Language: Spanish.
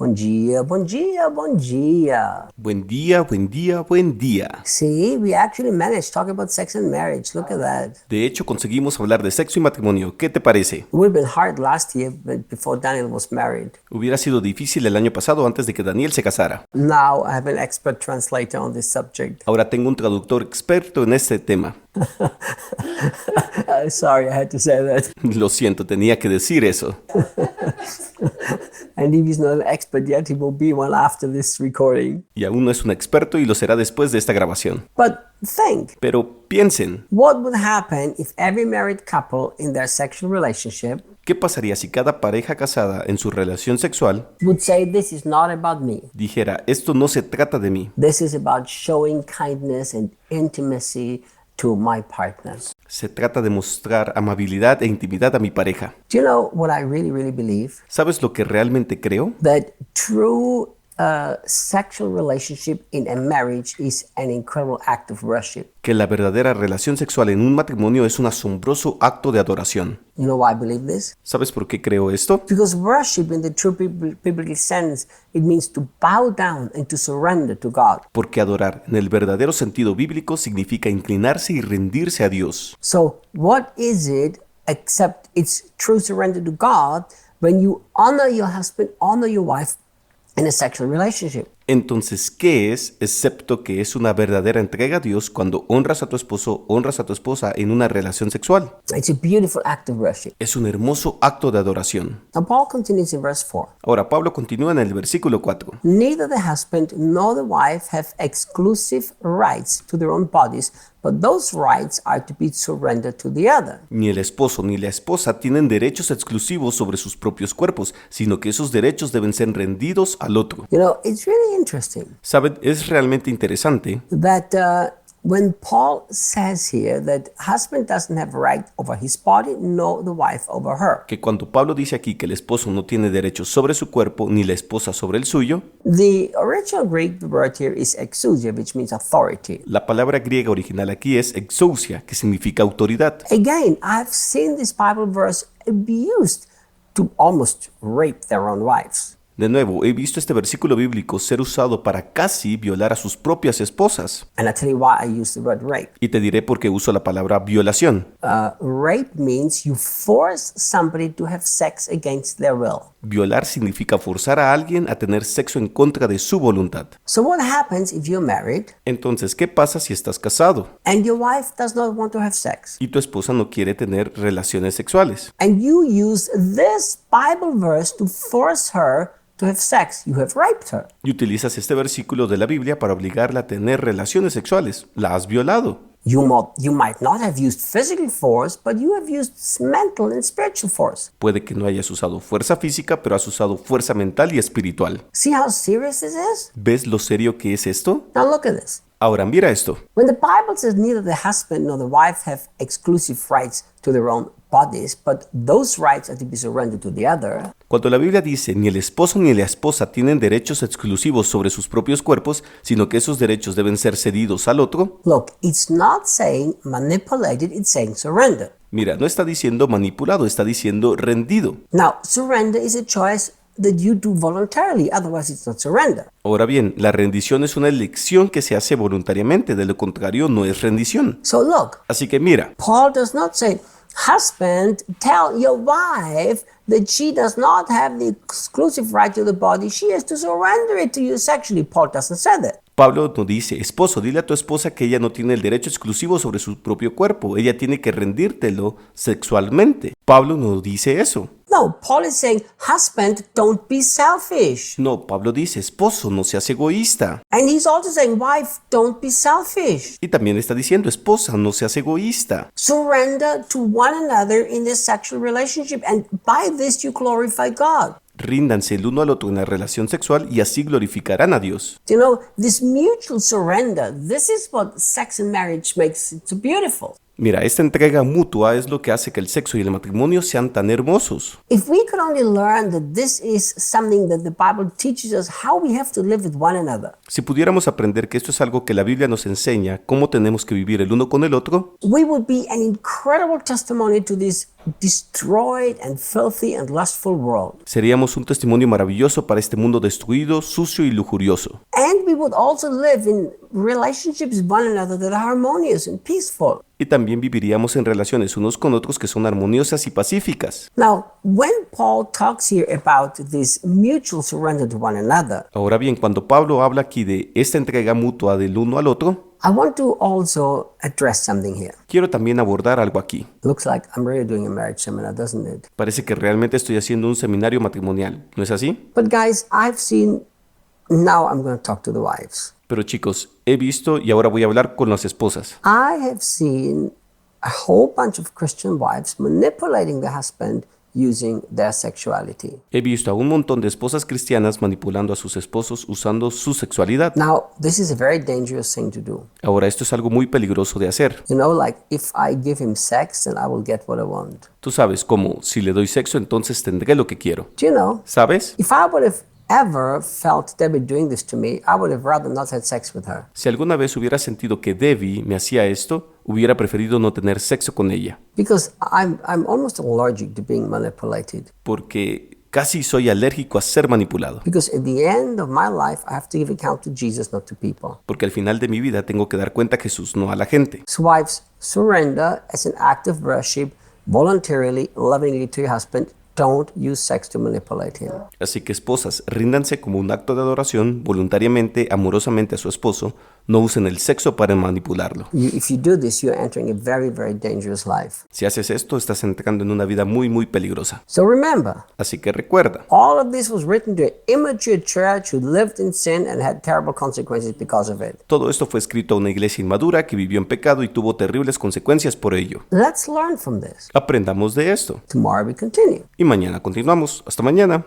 Bom dia, bom dia, bom dia. Buen día, buen día, buen día. See, we actually managed talking about sex and marriage. Look at that. De hecho, conseguimos hablar de sexo y matrimonio. ¿Qué te parece? It would have been hard last year before Daniel was married. Hubiera sido difícil el año pasado antes de que Daniel se casara. Now I have an expert translator on this subject. Ahora tengo un traductor experto en este tema. Sorry, I had to say that. Lo siento, tenía que decir eso. And if he's not an expert yet, he will be one after this recording. Y aún no es un experto y lo será después de esta grabación. But think, Pero piensen, what would happen if every married couple in their sexual relationship ¿qué pasaría si cada pareja casada en su relación sexual would say, this is not about me. dijera, esto no se trata de mí, This is about showing kindness and intimacy to my partners. se trata de mostrar amabilidad e intimidad a mi pareja? Do you know what I really, really believe? ¿Sabes lo que realmente creo? That true sexual relationship in a marriage is an incredible act of worship. Que la verdadera relación sexual en un matrimonio es un asombroso acto de adoración. You know why I believe this? ¿Sabes por qué creo esto? Because worship in the true biblical sense, it means to bow down and to surrender to God. Porque adorar en el verdadero sentido bíblico significa inclinarse y rendirse a Dios. So what is it except it's true surrender to God when you honor your husband, honor your wife in a sexual relationship? Entonces, ¿qué es excepto que es una verdadera entrega a Dios cuando honras a tu esposo, honras a tu esposa en una relación sexual? It's a beautiful act of worship. Es un hermoso acto de adoración. Now Paul continues in verse 4. Ahora, Pablo continúa en el versículo 4. Neither the husband nor the wife have exclusive rights to their own bodies, but those rights are to be surrendered to the other. Ni el esposo ni la esposa tienen derechos exclusivos sobre sus propios cuerpos, sino que esos derechos deben ser rendidos al otro. You know, it's really interesting ¿Saben? Es realmente interesante that when Paul says here that husband doesn't have right over his body, nor the wife over her. que cuando Pablo dice aquí que el esposo no tiene derechos sobre su cuerpo ni la esposa sobre el suyo, The original Greek word here is exousia, which means authority. la palabra griega original aquí es exousia, que significa autoridad. Again, I've seen this Bible verse abused to almost rape their own wives. De nuevo, he visto este versículo bíblico ser usado para casi violar a sus propias esposas. And I tell you why I use the word rape. Y te diré por qué uso la palabra violación. Rape means you force somebody to have sex against their will. Violar significa forzar a alguien a tener sexo en contra de su voluntad. So what happens if you're married Entonces, ¿qué pasa si estás casado and your wife does not want to have sex? y tu esposa no quiere tener relaciones sexuales? And you use this Bible verse to force her to have sex. You have raped her. Y utilizas este versículo de la Biblia para obligarla a tener relaciones sexuales. La has violado. You might not have used physical force, but you have used mental and spiritual force. Puede que no hayas usado fuerza física, pero has usado fuerza mental y espiritual. See how serious this is? ¿Ves lo serio que es esto? Now look at this. Ahora mira esto. When the Bible says neither the husband nor the wife have exclusive rights to their own bodies, but those rights are to be surrendered to the other. Cuando la Biblia dice ni el esposo ni la esposa tienen derechos exclusivos sobre sus propios cuerpos, sino que esos derechos deben ser cedidos al otro, Look, it's not saying manipulated, it's saying surrender. mira, no está diciendo manipulado, está diciendo rendido. Now, surrender is a choice that you do voluntarily, otherwise it's not surrender. Ahora bien, la rendición es una elección que se hace voluntariamente, de lo contrario no es rendición. So look, Así que mira, Paul does not say, husband, tell your wife that she does not have the exclusive right to the body. She has to surrender it to you sexually. Paul doesn't say that. Pablo no dice, esposo, dile a tu esposa que ella no tiene el derecho exclusivo sobre su propio cuerpo, ella tiene que rendírtelo sexualmente. Pablo no dice eso. No, Paul is saying, husband, don't be selfish. No, Pablo dice, esposo, no seas egoísta. And he's also saying, wife, don't be selfish. Y también está diciendo, esposa, no seas egoísta. Surrender to one another in this sexual relationship, and by this you glorify God. Ríndanse el uno al otro en la relación sexual y así glorificarán a Dios. You know, this mutual surrender, this is what sex and marriage makes it so beautiful. Mira, esta entrega mutua es lo que hace que el sexo y el matrimonio sean tan hermosos. If we could only learn that this is something that the Bible teaches us how we have to live with one another, Si pudiéramos aprender que esto es algo que la Biblia nos enseña, cómo tenemos que vivir el uno con el otro, we would be an incredible testimony to this destroyed and filthy and lustful world. Seríamos un testimonio maravilloso para este mundo destruido, sucio y lujurioso. And we would also live in relationships with one another that are harmonious and peaceful. Y también viviríamos en relaciones unos con otros que son armoniosas y pacíficas. Now, when Paul talks here about this mutual surrender to one another, Ahora bien, cuando Pablo habla aquí de esta entrega mutua del uno al otro, I want to also address something here. quiero también abordar algo aquí. Looks like I'm really doing a marriage seminar, doesn't it? Parece que realmente estoy haciendo un seminario matrimonial, ¿no es así? But guys, now I'm going to talk to the wives. Pero chicos, he visto y ahora voy a hablar con las esposas. I have seen a whole bunch of Christian wives manipulating the husband using their sexuality. He visto a un montón de esposas cristianas manipulando a sus esposos usando su sexualidad. Now, this is a very dangerous thing to do. Ahora, esto es algo muy peligroso de hacer. You know, like if I give him sex, then I will get what I want. Tú sabes, como si le doy sexo, entonces tendré lo que quiero. Do you know? ¿Sabes? If I would have ever felt Debbie doing this to me, I would have rather not had sex with her. Si alguna vez hubiera sentido que Debbie me hacía esto, hubiera preferido no tener sexo con ella. Because I'm almost allergic to being manipulated. Porque casi soy alérgico a ser manipulado. Because at the end of my life, I have to give account to Jesus, not to people. Porque al final de mi vida tengo que dar cuenta a Jesús, no a la gente. So wives, surrender as an act of worship, voluntarily, lovingly to your husband. Don't use sex to manipulate him. Así que esposas, ríndanse como un acto de adoración, voluntariamente, amorosamente a su esposo. No usen el sexo para manipularlo. If you do this, you're entering a very, very dangerous life. Si haces esto, estás entrando en una vida muy, muy peligrosa. So remember, Así que recuerda, all of this was written to an immature church who lived in sin and had terrible consequences because of it. todo esto fue escrito a una iglesia inmadura que vivió en pecado y tuvo terribles consecuencias por ello. Let's learn from this. Aprendamos de esto. Tomorrow we continue. Y mañana continuamos. Hasta mañana.